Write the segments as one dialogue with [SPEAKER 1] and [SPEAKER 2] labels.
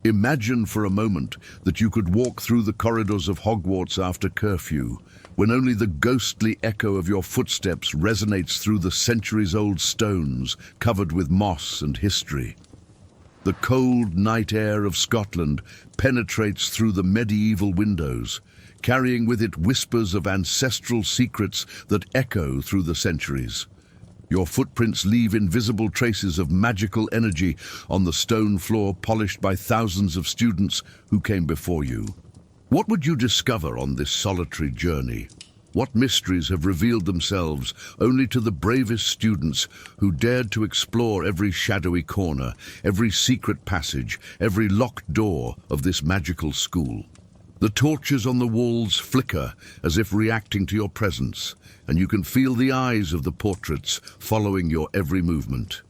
[SPEAKER 1] Imagine for a moment that you could walk through the corridors of Hogwarts after curfew, when only the ghostly echo of your footsteps resonates through the centuries-old stones covered with moss and history. The cold night air of Scotland penetrates through the medieval windows, carrying with it whispers of ancestral secrets that echo through the centuries. Your footprints leave invisible traces of magical energy on the stone floor polished by thousands of students who came before you. What would you discover on this solitary journey? What mysteries have revealed themselves only to the bravest students who dared to explore every shadowy corner, every secret passage, every locked door of this magical school? The torches on the walls flicker as if reacting to your presence, and you can feel the eyes of the portraits following your every movement.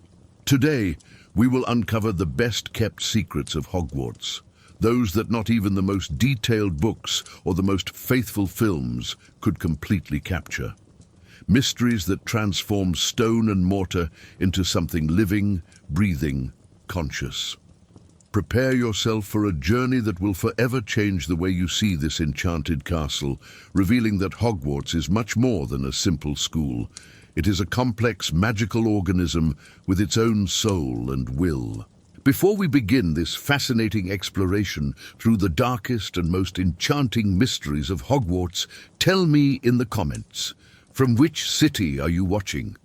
[SPEAKER 1] Today, we will uncover the best-kept secrets of Hogwarts, those that not even the most detailed books or the most faithful films could completely capture. Mysteries that transform stone and mortar into something living, breathing, conscious. Prepare yourself for a journey that will forever change the way you see this enchanted castle, revealing that Hogwarts is much more than a simple school. It is a complex, magical organism with its own soul and will. Before we begin this fascinating exploration through the darkest and most enchanting mysteries of Hogwarts, tell me in the comments, from which city are you watching?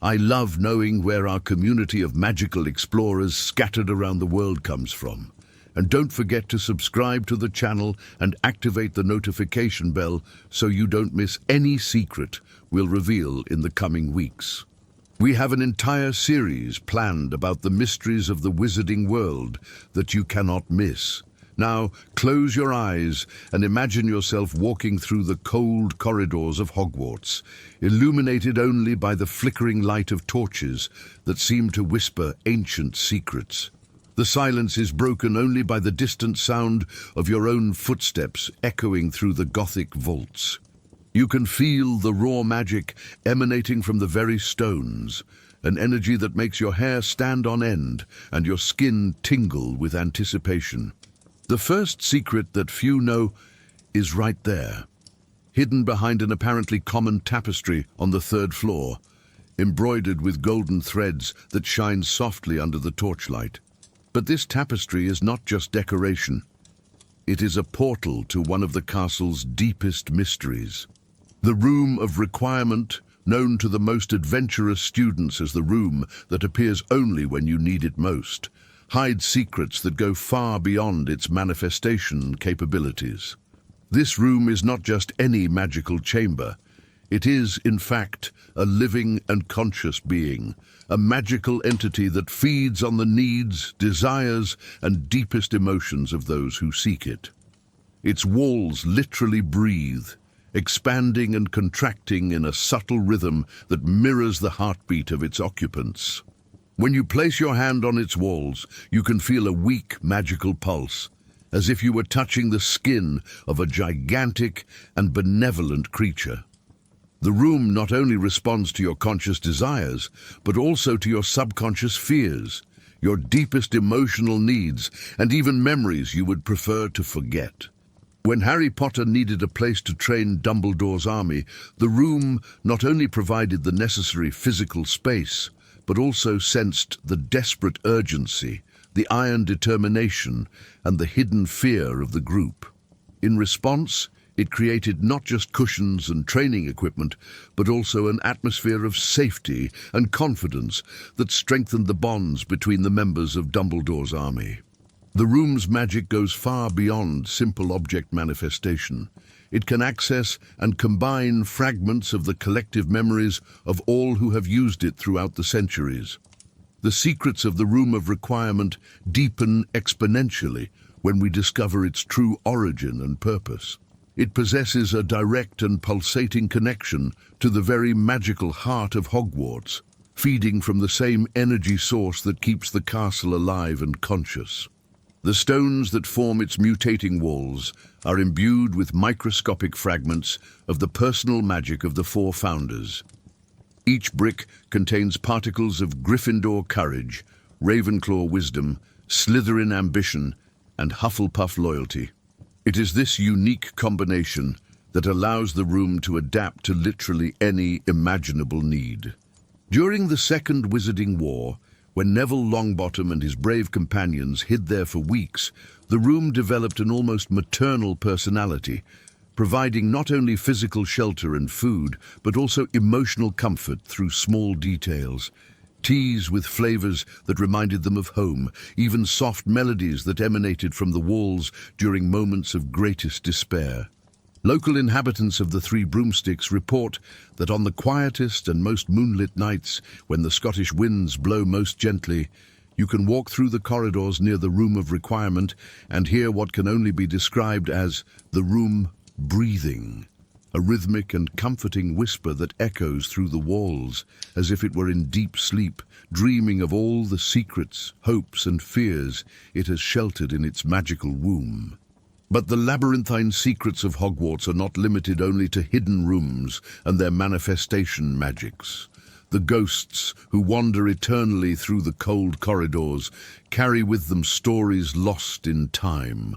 [SPEAKER 1] I love knowing where our community of magical explorers scattered around the world comes from. And don't forget to subscribe to the channel and activate the notification bell so you don't miss any secret we'll reveal in the coming weeks. We have an entire series planned about the mysteries of the wizarding world that you cannot miss. Now, close your eyes and imagine yourself walking through the cold corridors of Hogwarts, illuminated only by the flickering light of torches that seem to whisper ancient secrets. The silence is broken only by the distant sound of your own footsteps echoing through the Gothic vaults. You can feel the raw magic emanating from the very stones, an energy that makes your hair stand on end and your skin tingle with anticipation. The first secret that few know is right there, hidden behind an apparently common tapestry on the third floor, embroidered with golden threads that shine softly under the torchlight. But this tapestry is not just decoration. It is a portal to one of the castle's deepest mysteries. The Room of Requirement, known to the most adventurous students as the room that appears only when you need it most, hides secrets that go far beyond its manifestation capabilities. This room is not just any magical chamber. It is, in fact, a living and conscious being, a magical entity that feeds on the needs, desires, and deepest emotions of those who seek it. Its walls literally breathe, expanding and contracting in a subtle rhythm that mirrors the heartbeat of its occupants. When you place your hand on its walls, you can feel a weak, magical pulse, as if you were touching the skin of a gigantic and benevolent creature. The room not only responds to your conscious desires, but also to your subconscious fears, your deepest emotional needs, and even memories you would prefer to forget. When Harry Potter needed a place to train Dumbledore's army, the room not only provided the necessary physical space, but also sensed the desperate urgency, the iron determination, and the hidden fear of the group. In response, it created not just cushions and training equipment, but also an atmosphere of safety and confidence that strengthened the bonds between the members of Dumbledore's army. The room's magic goes far beyond simple object manifestation. It can access and combine fragments of the collective memories of all who have used it throughout the centuries. The secrets of the Room of Requirement deepen exponentially when we discover its true origin and purpose. It possesses a direct and pulsating connection to the very magical heart of Hogwarts, feeding from the same energy source that keeps the castle alive and conscious. The stones that form its mutating walls are imbued with microscopic fragments of the personal magic of the four founders. Each brick contains particles of Gryffindor courage, Ravenclaw wisdom, Slytherin ambition, and Hufflepuff loyalty. It is this unique combination that allows the room to adapt to literally any imaginable need. During the Second Wizarding War, when Neville Longbottom and his brave companions hid there for weeks, the room developed an almost maternal personality, providing not only physical shelter and food, but also emotional comfort through small details. Teas with flavors that reminded them of home, even soft melodies that emanated from the walls during moments of greatest despair. Local inhabitants of the Three Broomsticks report that on the quietest and most moonlit nights, when the Scottish winds blow most gently, you can walk through the corridors near the Room of Requirement and hear what can only be described as the room breathing, a rhythmic and comforting whisper that echoes through the walls, as if it were in deep sleep, dreaming of all the secrets, hopes and fears it has sheltered in its magical womb. But the labyrinthine secrets of Hogwarts are not limited only to hidden rooms and their manifestation magics. The ghosts who wander eternally through the cold corridors carry with them stories lost in time,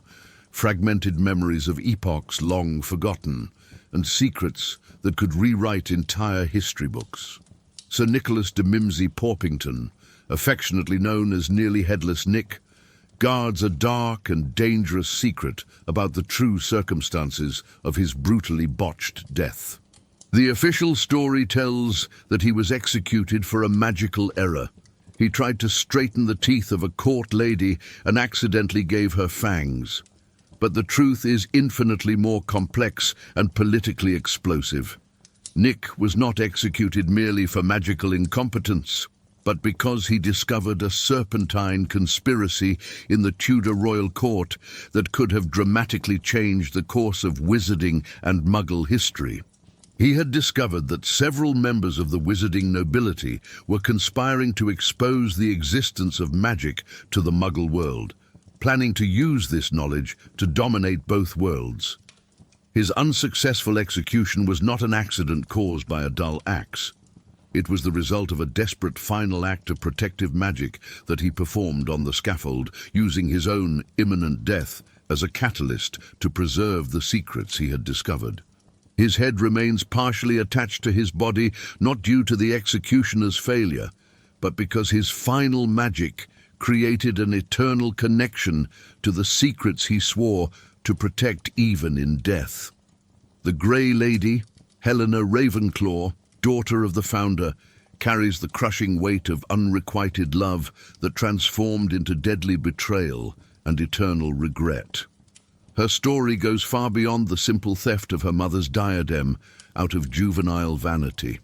[SPEAKER 1] fragmented memories of epochs long forgotten, and secrets that could rewrite entire history books. Sir Nicholas de Mimsy Porpington, affectionately known as Nearly Headless Nick, guards a dark and dangerous secret about the true circumstances of his brutally botched death. The official story tells that he was executed for a magical error. He tried to straighten the teeth of a court lady and accidentally gave her fangs. But the truth is infinitely more complex and politically explosive. Nick was not executed merely for magical incompetence, but because he discovered a serpentine conspiracy in the Tudor royal court that could have dramatically changed the course of wizarding and Muggle history. He had discovered that several members of the wizarding nobility were conspiring to expose the existence of magic to the Muggle world, planning to use this knowledge to dominate both worlds. His unsuccessful execution was not an accident caused by a dull axe. It was the result of a desperate final act of protective magic that he performed on the scaffold, using his own imminent death as a catalyst to preserve the secrets he had discovered. His head remains partially attached to his body, not due to the executioner's failure, but because his final magic created an eternal connection to the secrets he swore to protect even in death. The Grey Lady, Helena Ravenclaw, daughter of the founder, carries the crushing weight of unrequited love that transformed into deadly betrayal and eternal regret. Her story goes far beyond the simple theft of her mother's diadem out of juvenile vanity.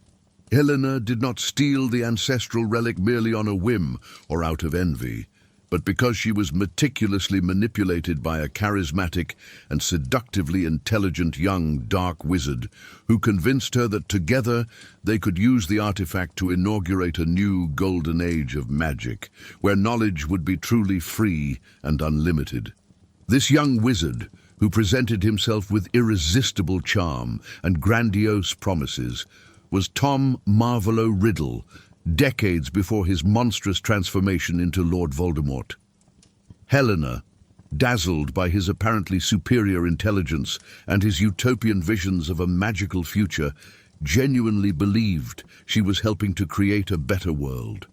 [SPEAKER 1] Helena did not steal the ancestral relic merely on a whim or out of envy, but because she was meticulously manipulated by a charismatic and seductively intelligent young dark wizard who convinced her that together they could use the artifact to inaugurate a new golden age of magic, where knowledge would be truly free and unlimited. This young wizard, who presented himself with irresistible charm and grandiose promises, was Tom Marvolo Riddle, decades before his monstrous transformation into Lord Voldemort. Helena, dazzled by his apparently superior intelligence and his utopian visions of a magical future, genuinely believed she was helping to create a better world.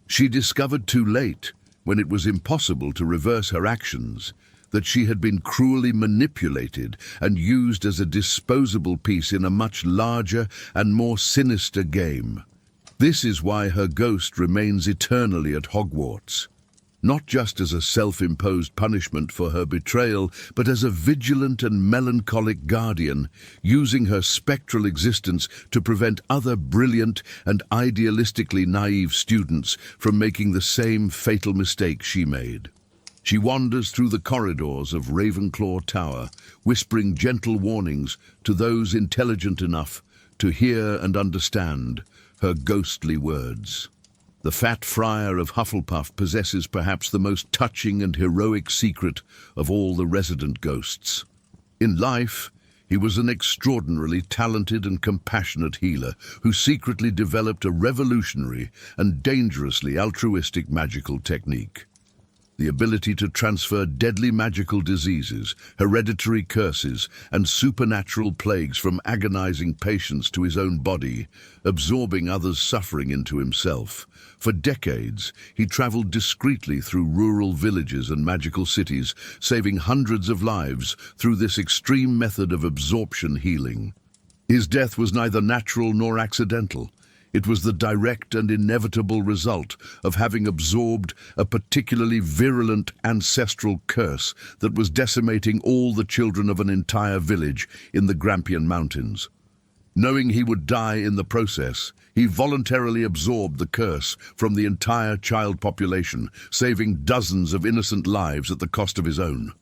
[SPEAKER 1] She discovered too late, when it was impossible to reverse her actions, that she had been cruelly manipulated and used as a disposable piece in a much larger and more sinister game. This is why her ghost remains eternally at Hogwarts, not just as a self-imposed punishment for her betrayal, but as a vigilant and melancholic guardian, using her spectral existence to prevent other brilliant and idealistically naive students from making the same fatal mistake she made. She wanders through the corridors of Ravenclaw Tower, whispering gentle warnings to those intelligent enough to hear and understand her ghostly words. The Fat Friar of Hufflepuff possesses perhaps the most touching and heroic secret of all the resident ghosts. In life, he was an extraordinarily talented and compassionate healer who secretly developed a revolutionary and dangerously altruistic magical technique. The ability to transfer deadly magical diseases, hereditary curses, and supernatural plagues from agonizing patients to his own body, absorbing others' suffering into himself. For decades, he traveled discreetly through rural villages and magical cities, saving hundreds of lives through this extreme method of absorption healing. His death was neither natural nor accidental. It was the direct and inevitable result of having absorbed a particularly virulent ancestral curse that was decimating all the children of an entire village in the Grampian Mountains. Knowing he would die in the process, he voluntarily absorbed the curse from the entire child population, saving dozens of innocent lives at the cost of his own.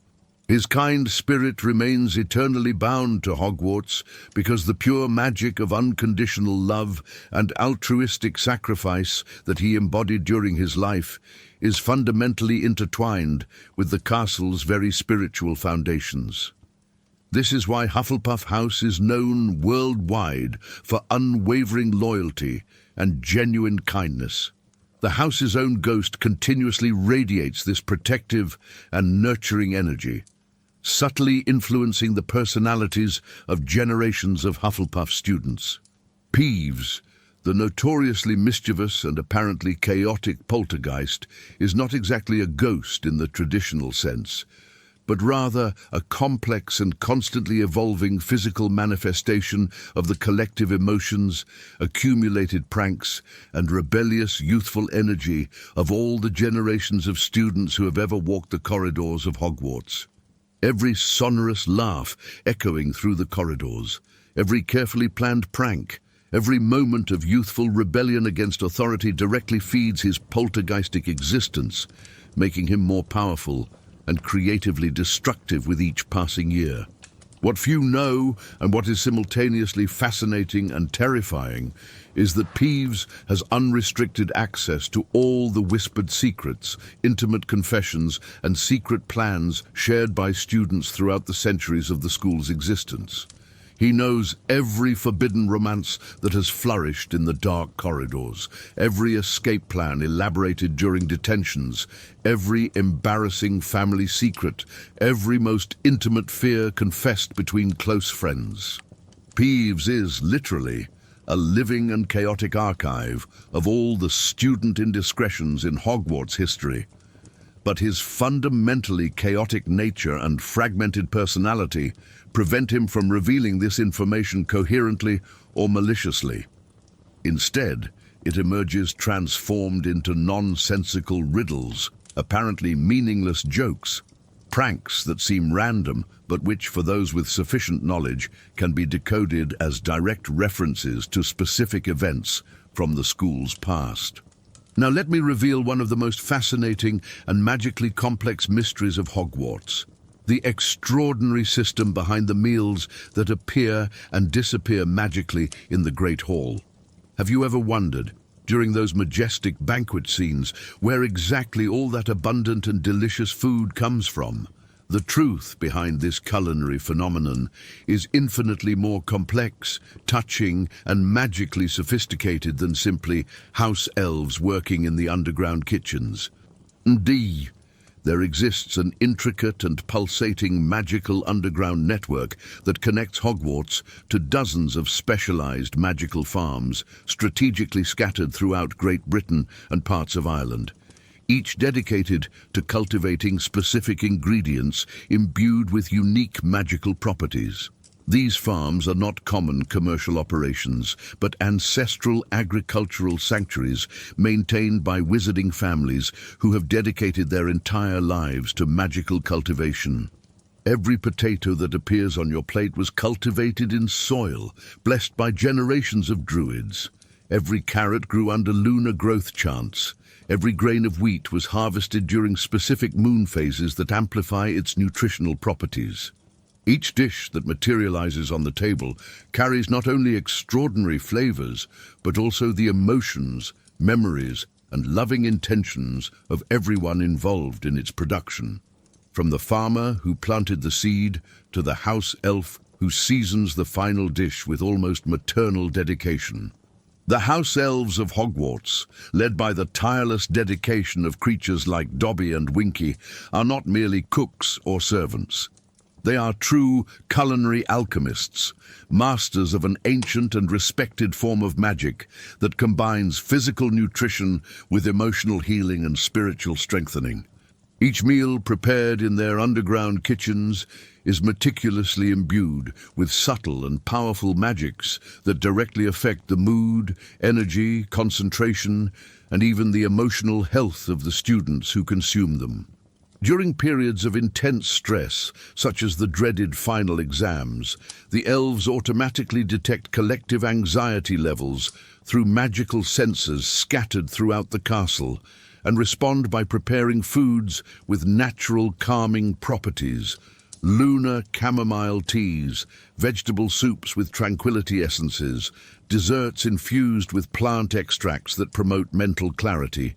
[SPEAKER 1] His kind spirit remains eternally bound to Hogwarts because the pure magic of unconditional love and altruistic sacrifice that he embodied during his life is fundamentally intertwined with the castle's very spiritual foundations. This is why Hufflepuff House is known worldwide for unwavering loyalty and genuine kindness. The house's own ghost continuously radiates this protective and nurturing energy, subtly influencing the personalities of generations of Hufflepuff students. Peeves, the notoriously mischievous and apparently chaotic poltergeist, is not exactly a ghost in the traditional sense, but rather a complex and constantly evolving physical manifestation of the collective emotions, accumulated pranks, and rebellious youthful energy of all the generations of students who have ever walked the corridors of Hogwarts. Every sonorous laugh echoing through the corridors, every carefully planned prank, every moment of youthful rebellion against authority directly feeds his poltergeistic existence, making him more powerful and creatively destructive with each passing year. What few know, and what is simultaneously fascinating and terrifying, is that Peeves has unrestricted access to all the whispered secrets, intimate confessions, and secret plans shared by students throughout the centuries of the school's existence. He knows every forbidden romance that has flourished in the dark corridors, every escape plan elaborated during detentions, every embarrassing family secret, every most intimate fear confessed between close friends. Peeves is, literally, a living and chaotic archive of all the student indiscretions in Hogwarts history. But his fundamentally chaotic nature and fragmented personality prevent him from revealing this information coherently or maliciously. Instead, it emerges transformed into nonsensical riddles, apparently meaningless jokes, pranks that seem random, but which, for those with sufficient knowledge, can be decoded as direct references to specific events from the school's past. Now let me reveal one of the most fascinating and magically complex mysteries of Hogwarts: the extraordinary system behind the meals that appear and disappear magically in the Great Hall. Have you ever wondered, during those majestic banquet scenes, where exactly all that abundant and delicious food comes from? The truth behind this culinary phenomenon is infinitely more complex, touching, and magically sophisticated than simply house elves working in the underground kitchens. Indeed, there exists an intricate and pulsating magical underground network that connects Hogwarts to dozens of specialized magical farms strategically scattered throughout Great Britain and parts of Ireland, each dedicated to cultivating specific ingredients imbued with unique magical properties. These farms are not common commercial operations, but ancestral agricultural sanctuaries maintained by wizarding families who have dedicated their entire lives to magical cultivation. Every potato that appears on your plate was cultivated in soil, blessed by generations of druids. Every carrot grew under lunar growth chants. Every grain of wheat was harvested during specific moon phases that amplify its nutritional properties. Each dish that materializes on the table carries not only extraordinary flavors, but also the emotions, memories, and loving intentions of everyone involved in its production. From the farmer who planted the seed to the house elf who seasons the final dish with almost maternal dedication. The house elves of Hogwarts, led by the tireless dedication of creatures like Dobby and Winky, are not merely cooks or servants. They are true culinary alchemists, masters of an ancient and respected form of magic that combines physical nutrition with emotional healing and spiritual strengthening. Each meal prepared in their underground kitchens is meticulously imbued with subtle and powerful magics that directly affect the mood, energy, concentration, and even the emotional health of the students who consume them. During periods of intense stress, such as the dreaded final exams, the elves automatically detect collective anxiety levels through magical sensors scattered throughout the castle and respond by preparing foods with natural calming properties: lunar chamomile teas, vegetable soups with tranquility essences, desserts infused with plant extracts that promote mental clarity.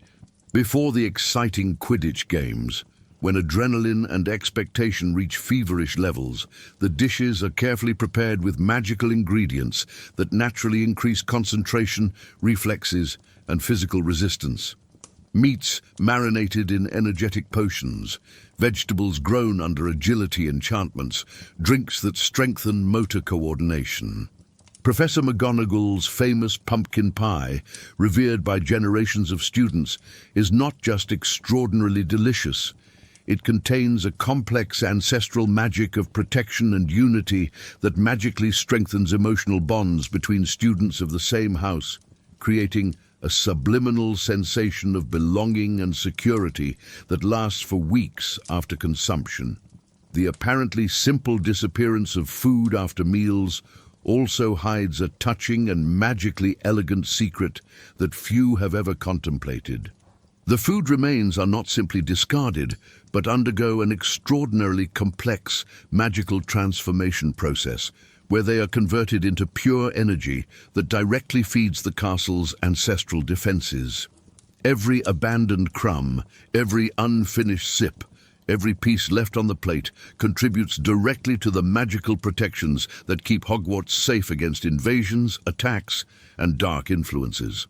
[SPEAKER 1] Before the exciting Quidditch games, when adrenaline and expectation reach feverish levels, the dishes are carefully prepared with magical ingredients that naturally increase concentration, reflexes, and physical resistance. Meats marinated in energetic potions, vegetables grown under agility enchantments, drinks that strengthen motor coordination. Professor McGonagall's famous pumpkin pie, revered by generations of students, is not just extraordinarily delicious. It contains a complex ancestral magic of protection and unity that magically strengthens emotional bonds between students of the same house, creating a subliminal sensation of belonging and security that lasts for weeks after consumption. The apparently simple disappearance of food after meals also hides a touching and magically elegant secret that few have ever contemplated. The food remains are not simply discarded, but undergo an extraordinarily complex magical transformation process, where they are converted into pure energy that directly feeds the castle's ancestral defenses. Every abandoned crumb, every unfinished sip, every piece left on the plate contributes directly to the magical protections that keep Hogwarts safe against invasions, attacks, and dark influences.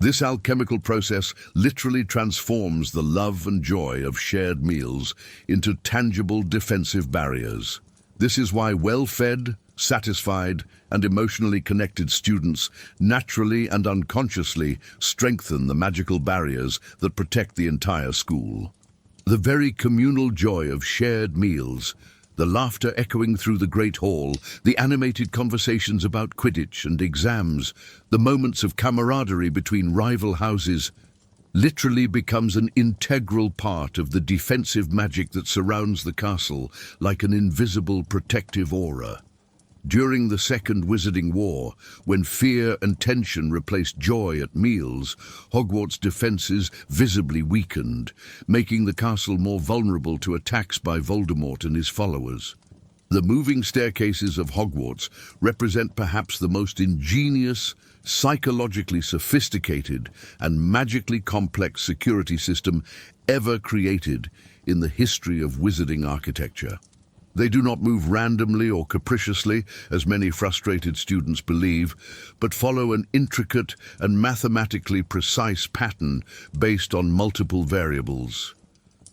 [SPEAKER 1] This alchemical process literally transforms the love and joy of shared meals into tangible defensive barriers. This is why well-fed, satisfied, and emotionally connected students naturally and unconsciously strengthen the magical barriers that protect the entire school. The very communal joy of shared meals, the laughter echoing through the Great Hall, the animated conversations about Quidditch and exams, the moments of camaraderie between rival houses, literally becomes an integral part of the defensive magic that surrounds the castle like an invisible protective aura. During the Second Wizarding War, when fear and tension replaced joy at meals, Hogwarts' defenses visibly weakened, making the castle more vulnerable to attacks by Voldemort and his followers. The moving staircases of Hogwarts represent perhaps the most ingenious, psychologically sophisticated, and magically complex security system ever created in the history of wizarding architecture. They do not move randomly or capriciously, as many frustrated students believe, but follow an intricate and mathematically precise pattern based on multiple variables.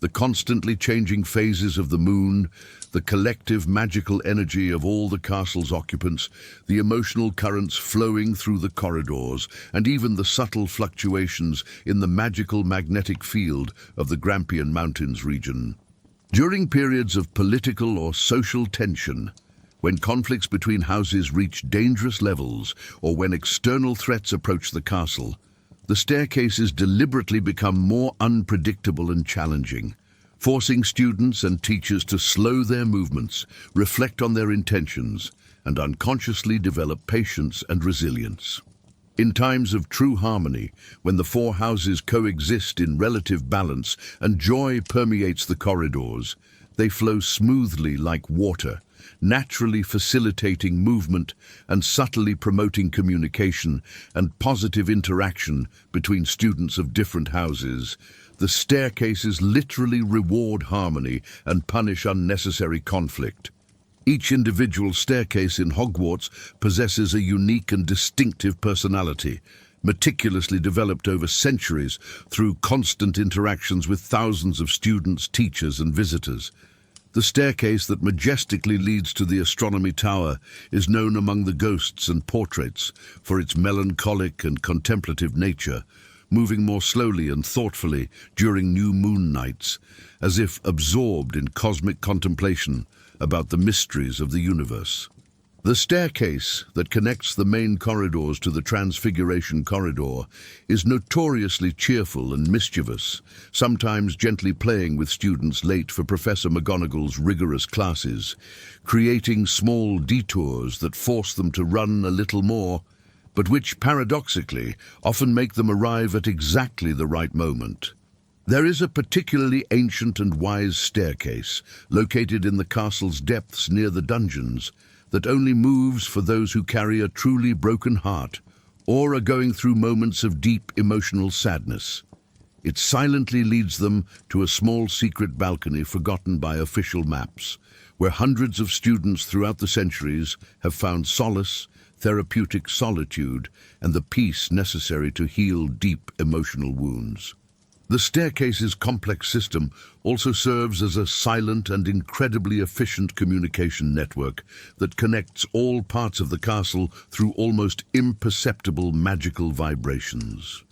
[SPEAKER 1] The constantly changing phases of the moon, the collective magical energy of all the castle's occupants, the emotional currents flowing through the corridors, and even the subtle fluctuations in the magical magnetic field of the Grampian Mountains region. During periods of political or social tension, when conflicts between houses reach dangerous levels, or when external threats approach the castle, the staircases deliberately become more unpredictable and challenging, forcing students and teachers to slow their movements, reflect on their intentions, and unconsciously develop patience and resilience. In times of true harmony, when the four houses coexist in relative balance and joy permeates the corridors, they flow smoothly like water, naturally facilitating movement and subtly promoting communication and positive interaction between students of different houses. The staircases literally reward harmony and punish unnecessary conflict. Each individual staircase in Hogwarts possesses a unique and distinctive personality, meticulously developed over centuries through constant interactions with thousands of students, teachers, and visitors. The staircase that majestically leads to the Astronomy Tower is known among the ghosts and portraits for its melancholic and contemplative nature, moving more slowly and thoughtfully during new moon nights, as if absorbed in cosmic contemplation about the mysteries of the universe. The staircase that connects the main corridors to the Transfiguration Corridor is notoriously cheerful and mischievous, sometimes gently playing with students late for Professor McGonagall's rigorous classes, creating small detours that force them to run a little more, but which, paradoxically, often make them arrive at exactly the right moment. There is a particularly ancient and wise staircase, located in the castle's depths near the dungeons, that only moves for those who carry a truly broken heart or are going through moments of deep emotional sadness. It silently leads them to a small secret balcony forgotten by official maps, where hundreds of students throughout the centuries have found solace, therapeutic solitude, and the peace necessary to heal deep emotional wounds. The staircase's complex system also serves as a silent and incredibly efficient communication network that connects all parts of the castle through almost imperceptible magical vibrations.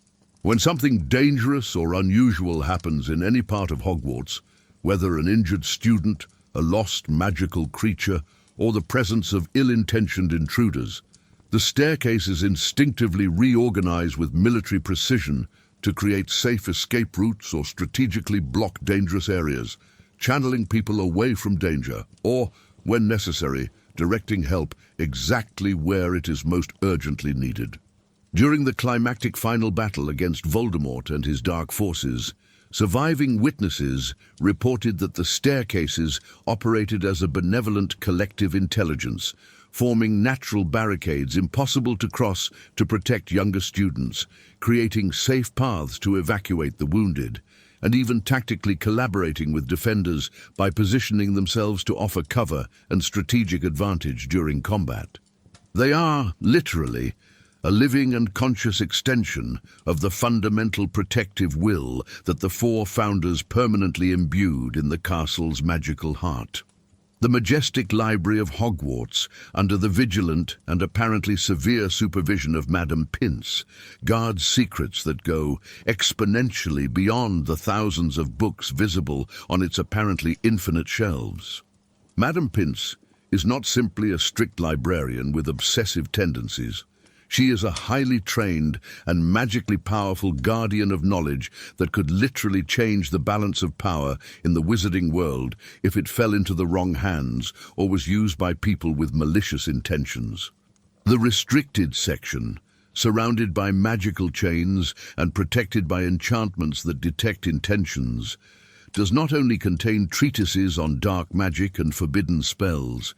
[SPEAKER 1] When something dangerous or unusual happens in any part of Hogwarts, whether an injured student, a lost magical creature, or the presence of ill-intentioned intruders, the staircases instinctively reorganize with military precision to create safe escape routes or strategically block dangerous areas, channeling people away from danger or, when necessary, directing help exactly where it is most urgently needed. During the climactic final battle against Voldemort and his dark forces, surviving witnesses reported that the staircases operated as a benevolent collective intelligence, forming natural barricades impossible to cross to protect younger students, creating safe paths to evacuate the wounded, and even tactically collaborating with defenders by positioning themselves to offer cover and strategic advantage during combat. They are, literally, a living and conscious extension of the fundamental protective will that the four founders permanently imbued in the castle's magical heart. The majestic library of Hogwarts, under the vigilant and apparently severe supervision of Madame Pince, guards secrets that go exponentially beyond the thousands of books visible on its apparently infinite shelves. Madame Pince is not simply a strict librarian with obsessive tendencies. She is a highly trained and magically powerful guardian of knowledge that could literally change the balance of power in the wizarding world if it fell into the wrong hands or was used by people with malicious intentions. The restricted section, surrounded by magical chains and protected by enchantments that detect intentions, does not only contain treatises on dark magic and forbidden spells.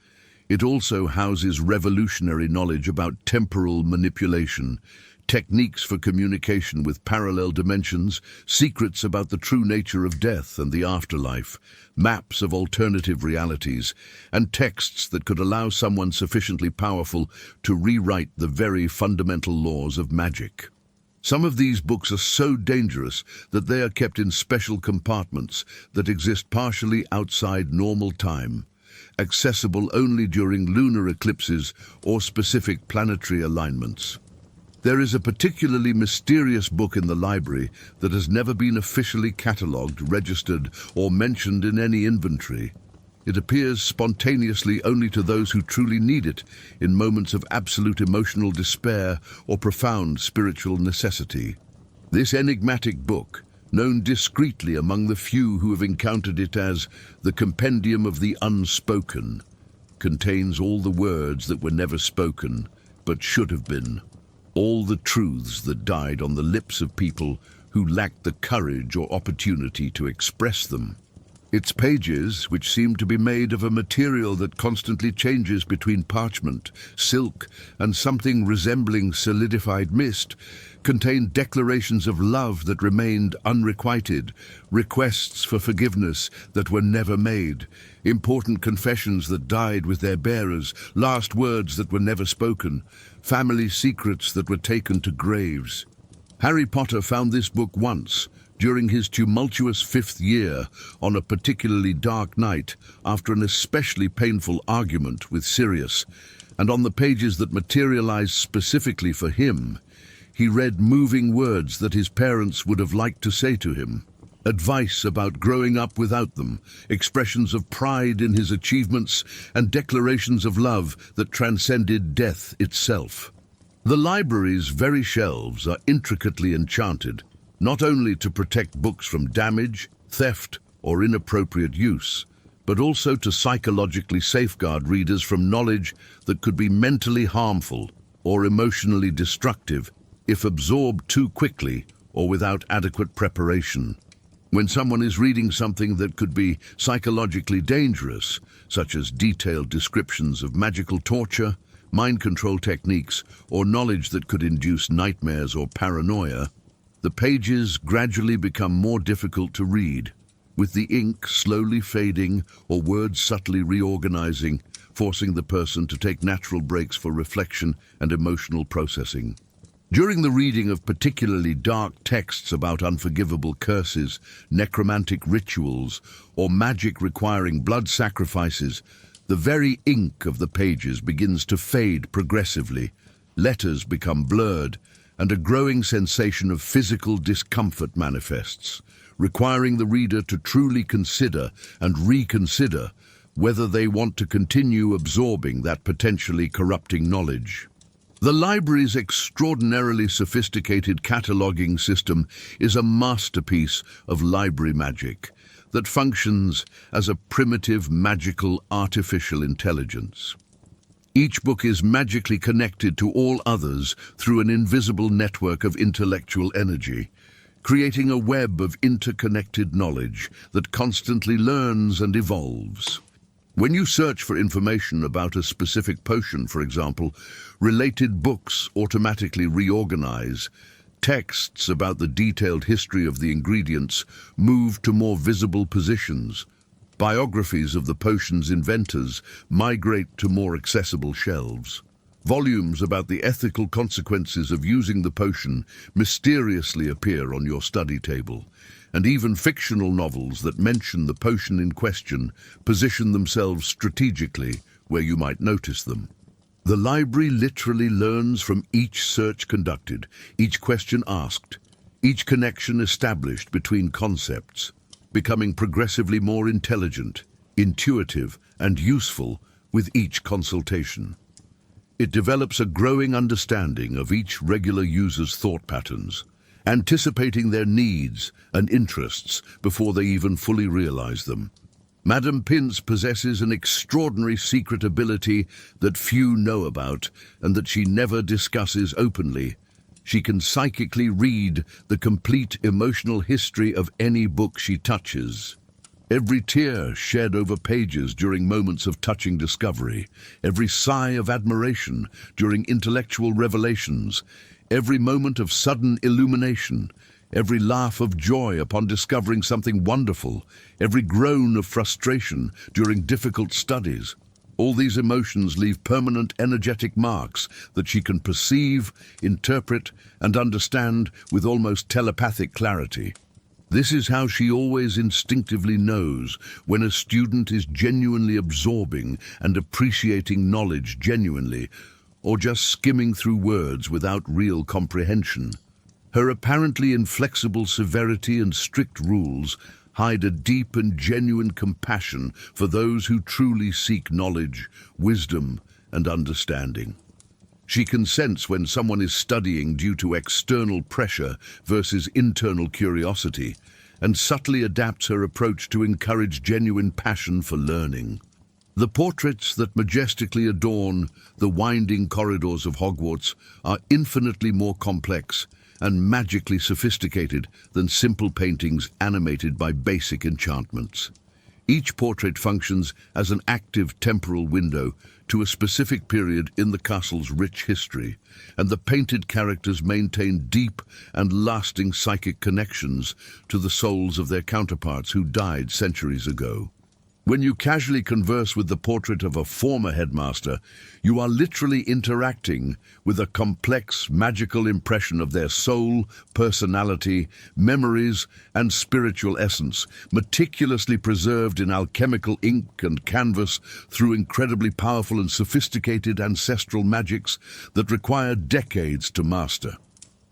[SPEAKER 1] It also houses revolutionary knowledge about temporal manipulation, techniques for communication with parallel dimensions, secrets about the true nature of death and the afterlife, maps of alternative realities, and texts that could allow someone sufficiently powerful to rewrite the very fundamental laws of magic. Some of these books are so dangerous that they are kept in special compartments that exist partially outside normal time, accessible only during lunar eclipses or specific planetary alignments. There is a particularly mysterious book in the library that has never been officially catalogued, registered, or mentioned in any inventory. It appears spontaneously only to those who truly need it in moments of absolute emotional despair or profound spiritual necessity. This enigmatic book, known discreetly among the few who have encountered it as the Compendium of the Unspoken, contains all the words that were never spoken but should have been, all the truths that died on the lips of people who lacked the courage or opportunity to express them. Its pages, which seem to be made of a material that constantly changes between parchment, silk, and something resembling solidified mist, contain declarations of love that remained unrequited, requests for forgiveness that were never made, important confessions that died with their bearers, last words that were never spoken, family secrets that were taken to graves. Harry Potter found this book once, during his tumultuous 5th year, on a particularly dark night, after an especially painful argument with Sirius, and on the pages that materialized specifically for him, he read moving words that his parents would have liked to say to him, advice about growing up without them, expressions of pride in his achievements, and declarations of love that transcended death itself. The library's very shelves are intricately enchanted, not only to protect books from damage, theft, or inappropriate use, but also to psychologically safeguard readers from knowledge that could be mentally harmful or emotionally destructive if absorbed too quickly or without adequate preparation. When someone is reading something that could be psychologically dangerous, such as detailed descriptions of magical torture, mind control techniques, or knowledge that could induce nightmares or paranoia, the pages gradually become more difficult to read, with the ink slowly fading or words subtly reorganizing, forcing the person to take natural breaks for reflection and emotional processing. During the reading of particularly dark texts about unforgivable curses, necromantic rituals, or magic requiring blood sacrifices, the very ink of the pages begins to fade progressively, letters become blurred, and a growing sensation of physical discomfort manifests, requiring the reader to truly consider and reconsider whether they want to continue absorbing that potentially corrupting knowledge. The library's extraordinarily sophisticated cataloging system is a masterpiece of library magic that functions as a primitive, magical, artificial intelligence. Each book is magically connected to all others through an invisible network of intellectual energy, creating a web of interconnected knowledge that constantly learns and evolves. When you search for information about a specific potion, for example, related books automatically reorganize. Texts about the detailed history of the ingredients move to more visible positions. Biographies of the potion's inventors migrate to more accessible shelves. Volumes about the ethical consequences of using the potion mysteriously appear on your study table, and even fictional novels that mention the potion in question position themselves strategically where you might notice them. The library literally learns from each search conducted, each question asked, each connection established between concepts, becoming progressively more intelligent, intuitive, and useful with each consultation. It develops a growing understanding of each regular user's thought patterns, anticipating their needs and interests before they even fully realize them. Madame Pince possesses an extraordinary secret ability that few know about and that she never discusses openly. She can psychically read the complete emotional history of any book she touches. Every tear shed over pages during moments of touching discovery, every sigh of admiration during intellectual revelations, every moment of sudden illumination, every laugh of joy upon discovering something wonderful, every groan of frustration during difficult studies. All these emotions leave permanent energetic marks that she can perceive, interpret, and understand with almost telepathic clarity. This is how she always instinctively knows when a student is genuinely absorbing and appreciating knowledge genuinely, or just skimming through words without real comprehension. Her apparently inflexible severity and strict rules hide a deep and genuine compassion for those who truly seek knowledge, wisdom, and understanding. She can sense when someone is studying due to external pressure versus internal curiosity, and subtly adapts her approach to encourage genuine passion for learning. The portraits that majestically adorn the winding corridors of Hogwarts are infinitely more complex and magically sophisticated than simple paintings animated by basic enchantments. Each portrait functions as an active temporal window to a specific period in the castle's rich history, and the painted characters maintain deep and lasting psychic connections to the souls of their counterparts who died centuries ago. When you casually converse with the portrait of a former headmaster, you are literally interacting with a complex, magical impression of their soul, personality, memories, and spiritual essence, meticulously preserved in alchemical ink and canvas through incredibly powerful and sophisticated ancestral magics that require decades to master.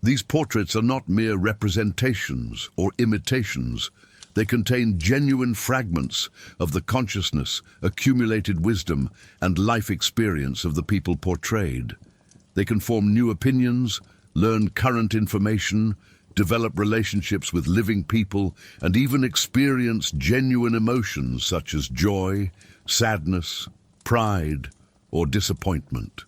[SPEAKER 1] These portraits are not mere representations or imitations. They contain genuine fragments of the consciousness, accumulated wisdom, and life experience of the people portrayed. They can form new opinions, learn current information, develop relationships with living people, and even experience genuine emotions such as joy, sadness, pride, or disappointment.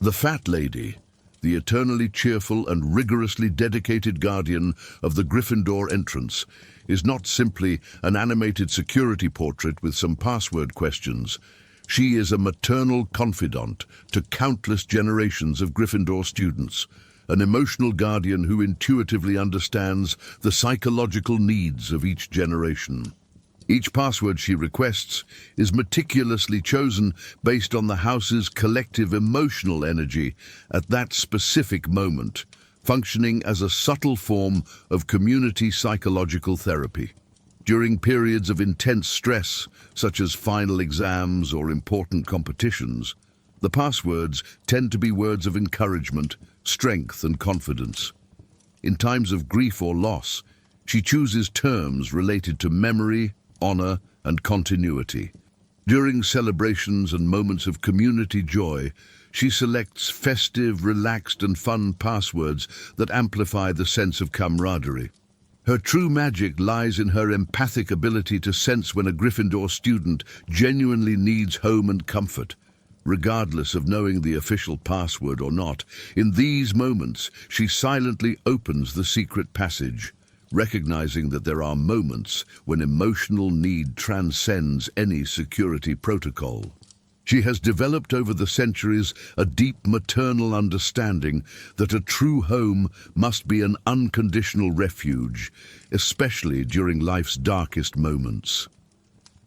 [SPEAKER 1] The Fat Lady, the eternally cheerful and rigorously dedicated guardian of the Gryffindor entrance, is not simply an animated security portrait with some password questions. She is a maternal confidant to countless generations of Gryffindor students, an emotional guardian who intuitively understands the psychological needs of each generation. Each password she requests is meticulously chosen based on the house's collective emotional energy at that specific moment, functioning as a subtle form of community psychological therapy. During periods of intense stress, such as final exams or important competitions, the passwords tend to be words of encouragement, strength, and confidence. In times of grief or loss, she chooses terms related to memory, honor, and continuity. During celebrations and moments of community joy, she selects festive, relaxed, and fun passwords that amplify the sense of camaraderie. Her true magic lies in her empathic ability to sense when a Gryffindor student genuinely needs home and comfort, regardless of knowing the official password or not. In these moments, she silently opens the secret passage, recognizing that there are moments when emotional need transcends any security protocol. She has developed over the centuries a deep maternal understanding that a true home must be an unconditional refuge, especially during life's darkest moments.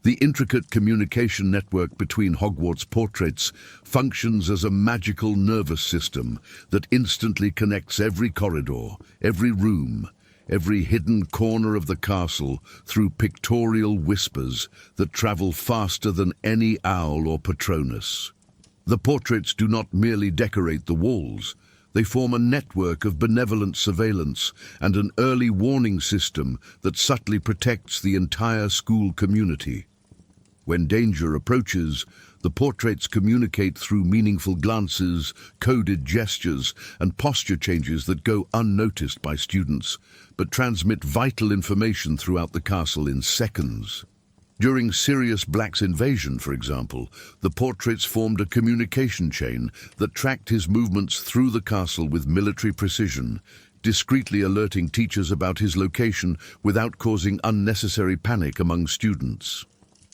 [SPEAKER 1] The intricate communication network between Hogwarts portraits functions as a magical nervous system that instantly connects every corridor, every room, every hidden corner of the castle through pictorial whispers that travel faster than any owl or Patronus. The portraits do not merely decorate the walls. They form a network of benevolent surveillance and an early warning system that subtly protects the entire school community. When danger approaches, the portraits communicate through meaningful glances, coded gestures, and posture changes that go unnoticed by students, but transmit vital information throughout the castle in seconds. During Sirius Black's invasion, for example, the portraits formed a communication chain that tracked his movements through the castle with military precision, discreetly alerting teachers about his location without causing unnecessary panic among students.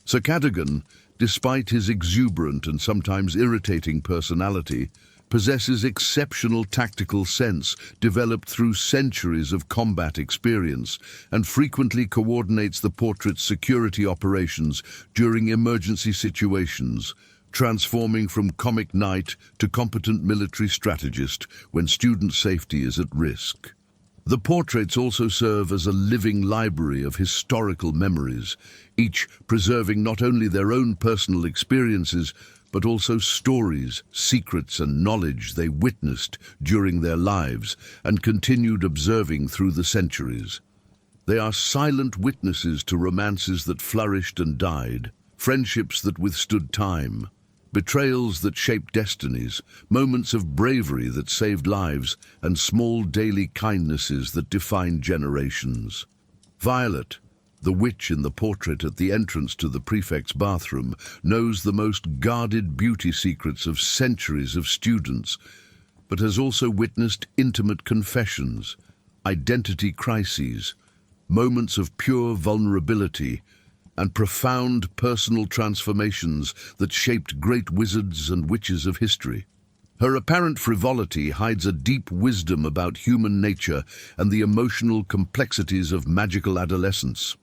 [SPEAKER 1] Sir Cadogan, despite his exuberant and sometimes irritating personality, possesses exceptional tactical sense developed through centuries of combat experience and frequently coordinates the portrait's security operations during emergency situations, transforming from comic knight to competent military strategist when student safety is at risk. The portraits also serve as a living library of historical memories, each preserving not only their own personal experiences, but also stories, secrets, and knowledge they witnessed during their lives and continued observing through the centuries. They are silent witnesses to romances that flourished and died, friendships that withstood time, betrayals that shaped destinies, moments of bravery that saved lives, and small daily kindnesses that defined generations. Violet, the witch in the portrait at the entrance to the prefect's bathroom, knows the most guarded beauty secrets of centuries of students, but has also witnessed intimate confessions, identity crises, moments of pure vulnerability, and profound personal transformations that shaped great wizards and witches of history. Her apparent frivolity hides a deep wisdom about human nature and the emotional complexities of magical adolescence.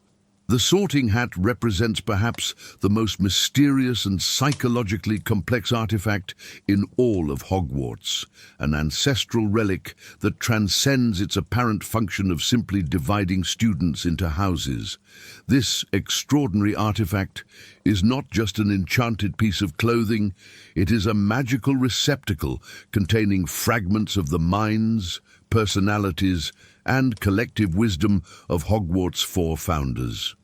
[SPEAKER 1] The Sorting Hat represents perhaps the most mysterious and psychologically complex artifact in all of Hogwarts, an ancestral relic that transcends its apparent function of simply dividing students into houses. This extraordinary artifact is not just an enchanted piece of clothing, it is a magical receptacle containing fragments of the minds, personalities, and collective wisdom of Hogwarts' four founders.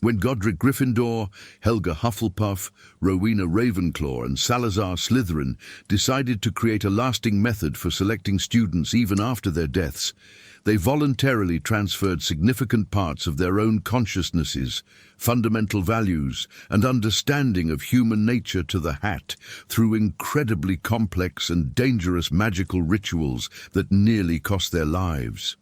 [SPEAKER 1] When Godric Gryffindor, Helga Hufflepuff, Rowena Ravenclaw, and Salazar Slytherin decided to create a lasting method for selecting students even after their deaths, they voluntarily transferred significant parts of their own consciousnesses, fundamental values, and understanding of human nature to the hat through incredibly complex and dangerous magical rituals that nearly cost their lives.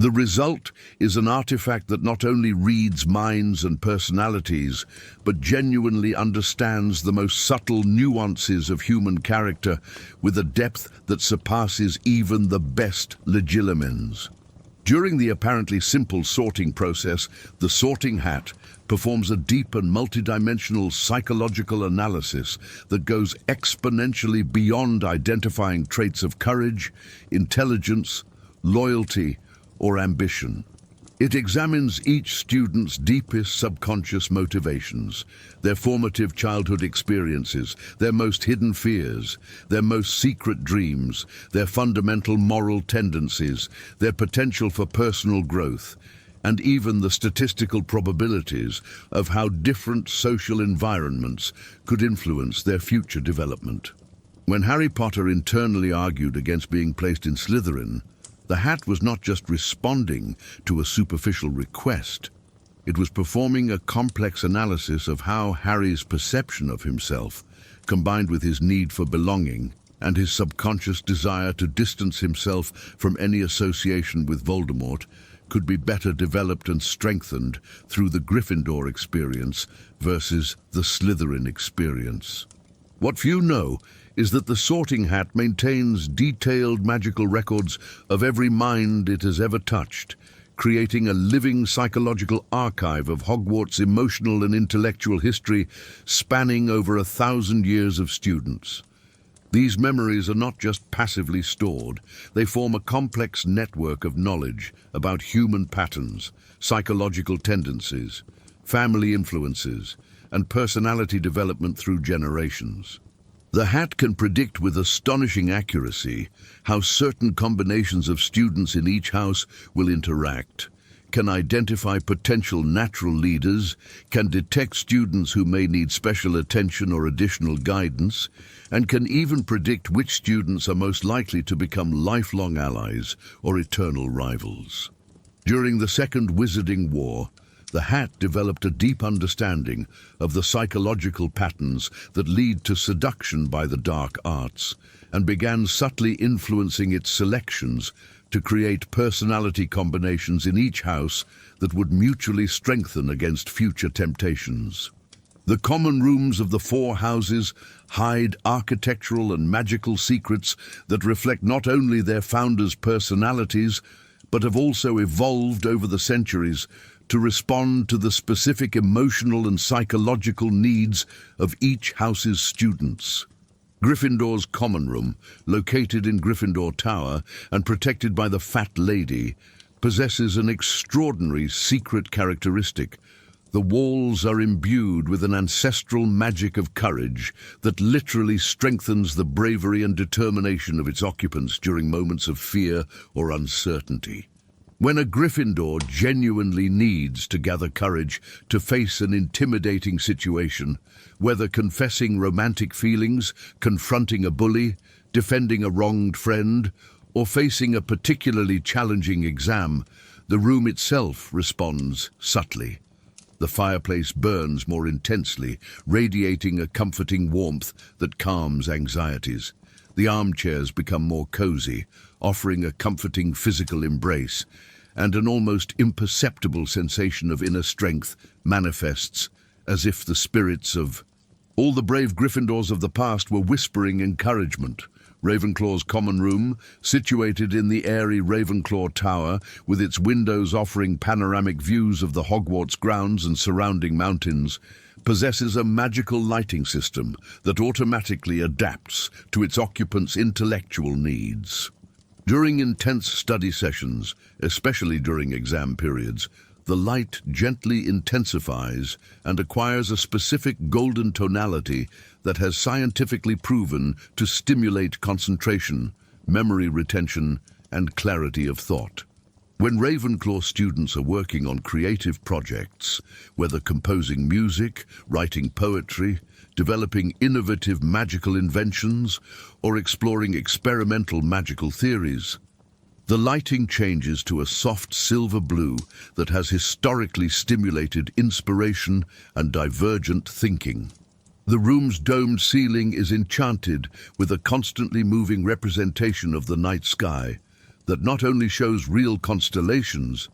[SPEAKER 1] The result is an artifact that not only reads minds and personalities, but genuinely understands the most subtle nuances of human character with a depth that surpasses even the best legilimens. During the apparently simple sorting process, the Sorting Hat performs a deep and multidimensional psychological analysis that goes exponentially beyond identifying traits of courage, intelligence, loyalty, or ambition. It examines each student's deepest subconscious motivations, their formative childhood experiences, their most hidden fears, their most secret dreams, their fundamental moral tendencies, their potential for personal growth, and even the statistical probabilities of how different social environments could influence their future development. When Harry Potter internally argued against being placed in Slytherin, the hat was not just responding to a superficial request, it was performing a complex analysis of how Harry's perception of himself, combined with his need for belonging and his subconscious desire to distance himself from any association with Voldemort, could be better developed and strengthened through the Gryffindor experience versus the Slytherin experience. What few know is that the Sorting Hat maintains detailed magical records of every mind it has ever touched, creating a living psychological archive of Hogwarts' emotional and intellectual history spanning over 1,000 years of students. These memories are not just passively stored, they form a complex network of knowledge about human patterns, psychological tendencies, family influences, and personality development through generations. The hat can predict with astonishing accuracy how certain combinations of students in each house will interact, can identify potential natural leaders, can detect students who may need special attention or additional guidance, and can even predict which students are most likely to become lifelong allies or eternal rivals. During the Second Wizarding War, the hat developed a deep understanding of the psychological patterns that lead to seduction by the dark arts, and began subtly influencing its selections to create personality combinations in each house that would mutually strengthen against future temptations. The common rooms of the four houses hide architectural and magical secrets that reflect not only their founders' personalities, but have also evolved over the centuries to respond to the specific emotional and psychological needs of each house's students. Gryffindor's common room, located in Gryffindor Tower and protected by the Fat Lady, possesses an extraordinary secret characteristic. The walls are imbued with an ancestral magic of courage that literally strengthens the bravery and determination of its occupants during moments of fear or uncertainty. When a Gryffindor genuinely needs to gather courage to face an intimidating situation, whether confessing romantic feelings, confronting a bully, defending a wronged friend, or facing a particularly challenging exam, the room itself responds subtly. The fireplace burns more intensely, radiating a comforting warmth that calms anxieties. The armchairs become more cozy, offering a comforting physical embrace, and an almost imperceptible sensation of inner strength manifests as if the spirits of all the brave Gryffindors of the past were whispering encouragement. Ravenclaw's common room, situated in the airy Ravenclaw Tower, with its windows offering panoramic views of the Hogwarts grounds and surrounding mountains, possesses a magical lighting system that automatically adapts to its occupants' intellectual needs. During intense study sessions, especially during exam periods, the light gently intensifies and acquires a specific golden tonality that has scientifically proven to stimulate concentration, memory retention, and clarity of thought. When Ravenclaw students are working on creative projects, whether composing music, writing poetry, developing innovative magical inventions, or exploring experimental magical theories, the lighting changes to a soft silver blue that has historically stimulated inspiration and divergent thinking. The room's domed ceiling is enchanted with a constantly moving representation of the night sky that not only shows real constellations,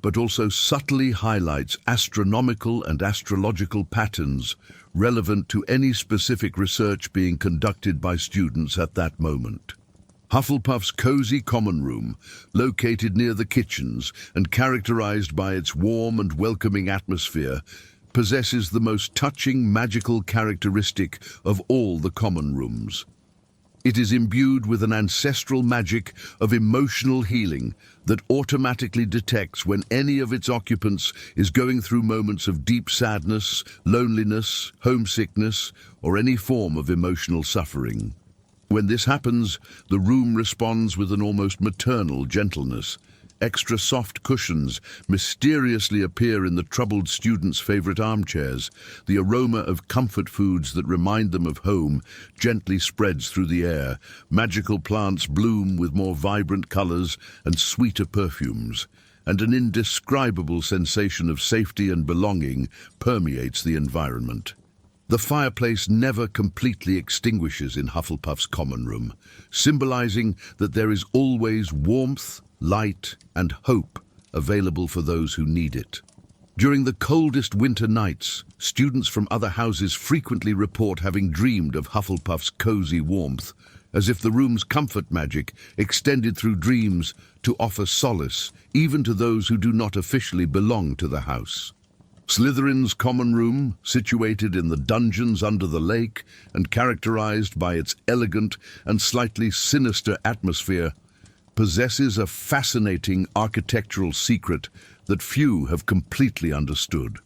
[SPEAKER 1] but also subtly highlights astronomical and astrological patterns relevant to any specific research being conducted by students at that moment. Hufflepuff's cozy common room, located near the kitchens and characterized by its warm and welcoming atmosphere, possesses the most touching magical characteristic of all the common rooms. It is imbued with an ancestral magic of emotional healing that automatically detects when any of its occupants is going through moments of deep sadness, loneliness, homesickness, or any form of emotional suffering. When this happens, the room responds with an almost maternal gentleness. Extra soft cushions mysteriously appear in the troubled students' favorite armchairs. The aroma of comfort foods that remind them of home gently spreads through the air. Magical plants bloom with more vibrant colors and sweeter perfumes, and an indescribable sensation of safety and belonging permeates the environment. The fireplace never completely extinguishes in Hufflepuff's common room, symbolizing that there is always warmth, light, and hope available for those who need it. During the coldest winter nights, students from other houses frequently report having dreamed of Hufflepuff's cozy warmth, as if the room's comfort magic extended through dreams to offer solace even to those who do not officially belong to the house. Slytherin's common room, situated in the dungeons under the lake and characterized by its elegant and slightly sinister atmosphere, possesses a fascinating architectural secret that few have completely understood.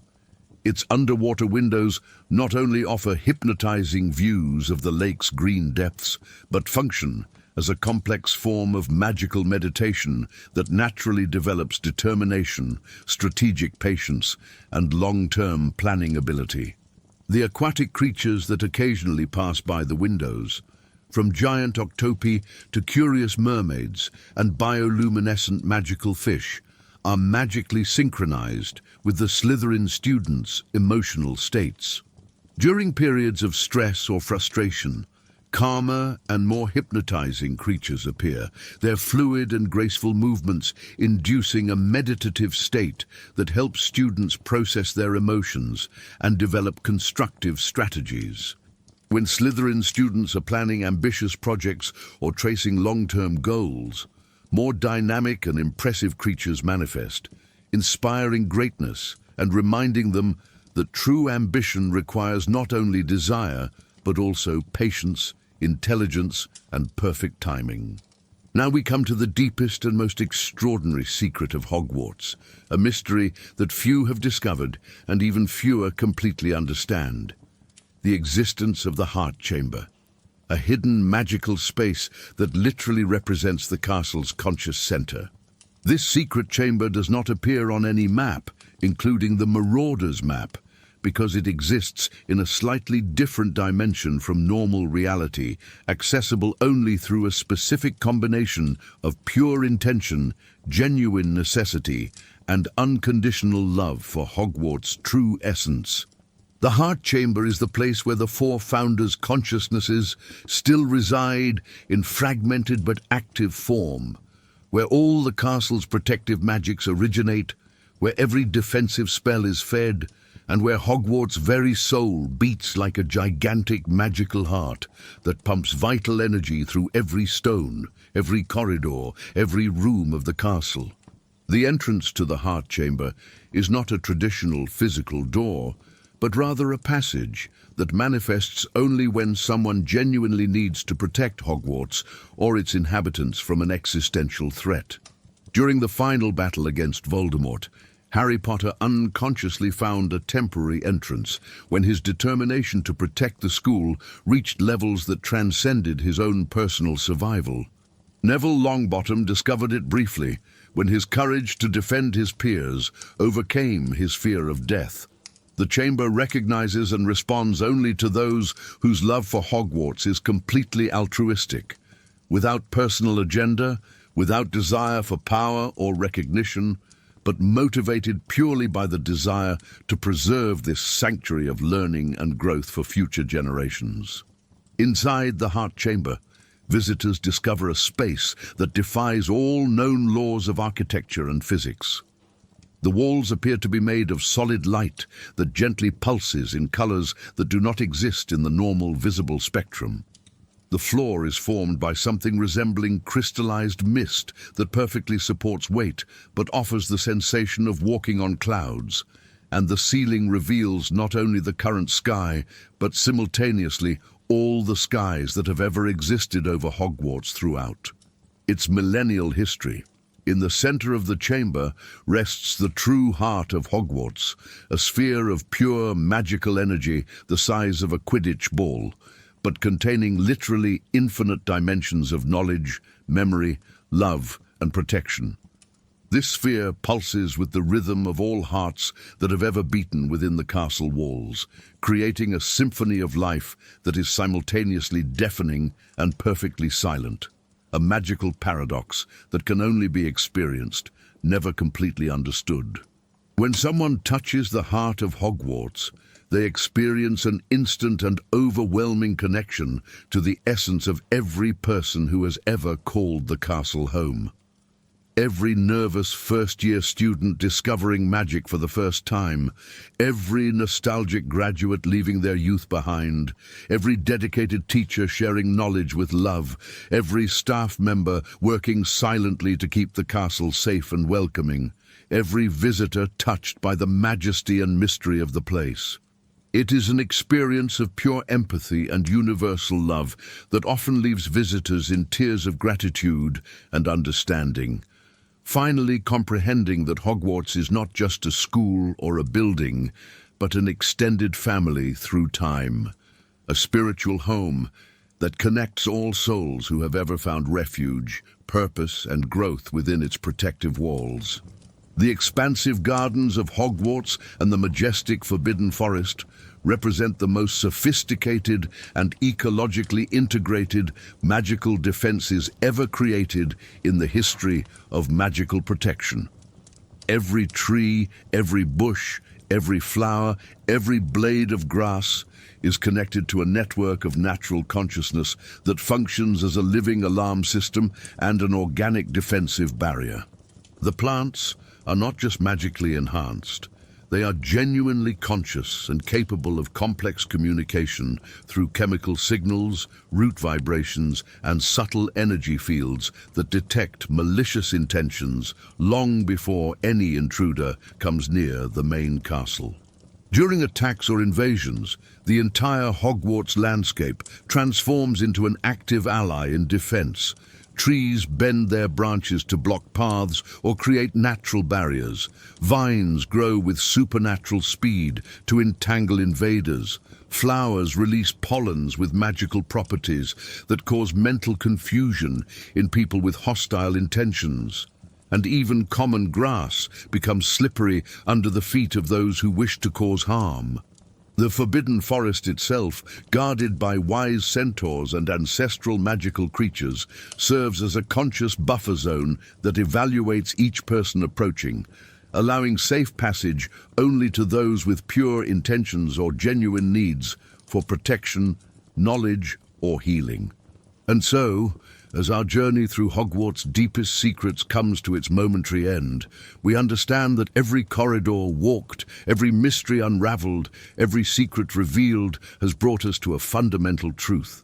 [SPEAKER 1] Its underwater windows not only offer hypnotizing views of the lake's green depths, but function as a complex form of magical meditation that naturally develops determination, strategic patience, and long-term planning ability. The aquatic creatures that occasionally pass by the windows, from giant octopi to curious mermaids and bioluminescent magical fish, are magically synchronized with the Slytherin students' emotional states. During periods of stress or frustration, calmer and more hypnotizing creatures appear, their fluid and graceful movements inducing a meditative state that helps students process their emotions and develop constructive strategies. When Slytherin students are planning ambitious projects or tracing long-term goals, more dynamic and impressive creatures manifest, inspiring greatness and reminding them that true ambition requires not only desire, but also patience, intelligence, and perfect timing. Now we come to the deepest and most extraordinary secret of Hogwarts, a mystery that few have discovered and even fewer completely understand. The existence of the Heart Chamber, a hidden magical space that literally represents the castle's conscious center. This secret chamber does not appear on any map, including the Marauder's map, because it exists in a slightly different dimension from normal reality, accessible only through a specific combination of pure intention, genuine necessity, and unconditional love for Hogwarts' true essence. The Heart Chamber is the place where the four founders' consciousnesses still reside in fragmented but active form, where all the castle's protective magics originate, where every defensive spell is fed, and where Hogwarts' very soul beats like a gigantic magical heart that pumps vital energy through every stone, every corridor, every room of the castle. The entrance to the Heart Chamber is not a traditional physical door, but rather a passage that manifests only when someone genuinely needs to protect Hogwarts or its inhabitants from an existential threat. During the final battle against Voldemort, Harry Potter unconsciously found a temporary entrance when his determination to protect the school reached levels that transcended his own personal survival. Neville Longbottom discovered it briefly when his courage to defend his peers overcame his fear of death. The chamber recognizes and responds only to those whose love for Hogwarts is completely altruistic, without personal agenda, without desire for power or recognition, but motivated purely by the desire to preserve this sanctuary of learning and growth for future generations. Inside the Heart Chamber, visitors discover a space that defies all known laws of architecture and physics. The walls appear to be made of solid light that gently pulses in colors that do not exist in the normal visible spectrum. The floor is formed by something resembling crystallized mist that perfectly supports weight but offers the sensation of walking on clouds, and the ceiling reveals not only the current sky but simultaneously all the skies that have ever existed over Hogwarts throughout its millennial history. In the center of the chamber rests the true heart of Hogwarts, a sphere of pure magical energy the size of a Quidditch ball, but containing literally infinite dimensions of knowledge, memory, love, and protection. This sphere pulses with the rhythm of all hearts that have ever beaten within the castle walls, creating a symphony of life that is simultaneously deafening and perfectly silent. A magical paradox that can only be experienced, never completely understood. When someone touches the heart of Hogwarts, they experience an instant and overwhelming connection to the essence of every person who has ever called the castle home. Every nervous first-year student discovering magic for the first time, every nostalgic graduate leaving their youth behind, every dedicated teacher sharing knowledge with love, every staff member working silently to keep the castle safe and welcoming, every visitor touched by the majesty and mystery of the place. It is an experience of pure empathy and universal love that often leaves visitors in tears of gratitude and understanding. Finally comprehending that Hogwarts is not just a school or a building, but an extended family through time, a spiritual home that connects all souls who have ever found refuge, purpose, and growth within its protective walls. The expansive gardens of Hogwarts and the majestic Forbidden Forest represent the most sophisticated and ecologically integrated magical defenses ever created in the history of magical protection. Every tree, every bush, every flower, every blade of grass is connected to a network of natural consciousness that functions as a living alarm system and an organic defensive barrier. The plants are not just magically enhanced, they are genuinely conscious and capable of complex communication through chemical signals, root vibrations, and subtle energy fields that detect malicious intentions long before any intruder comes near the main castle. During attacks or invasions, the entire Hogwarts landscape transforms into an active ally in defense. Trees bend their branches to block paths or create natural barriers. Vines grow with supernatural speed to entangle invaders. Flowers release pollens with magical properties that cause mental confusion in people with hostile intentions. And even common grass becomes slippery under the feet of those who wish to cause harm. The Forbidden Forest itself, guarded by wise centaurs and ancestral magical creatures, serves as a conscious buffer zone that evaluates each person approaching, allowing safe passage only to those with pure intentions or genuine needs for protection, knowledge, or healing. And so, As our journey through Hogwarts' deepest secrets comes to its momentary end, we understand that every corridor walked, every mystery unraveled, every secret revealed has brought us to a fundamental truth.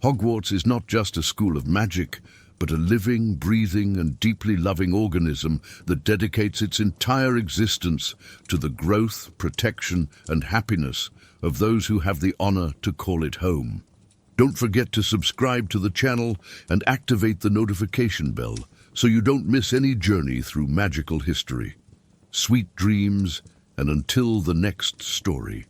[SPEAKER 1] Hogwarts is not just a school of magic, but a living, breathing, and deeply loving organism that dedicates its entire existence to the growth, protection, and happiness of those who have the honor to call it home. Don't forget to subscribe to the channel and activate the notification bell so you don't miss any journey through magical history. Sweet dreams, and until the next story.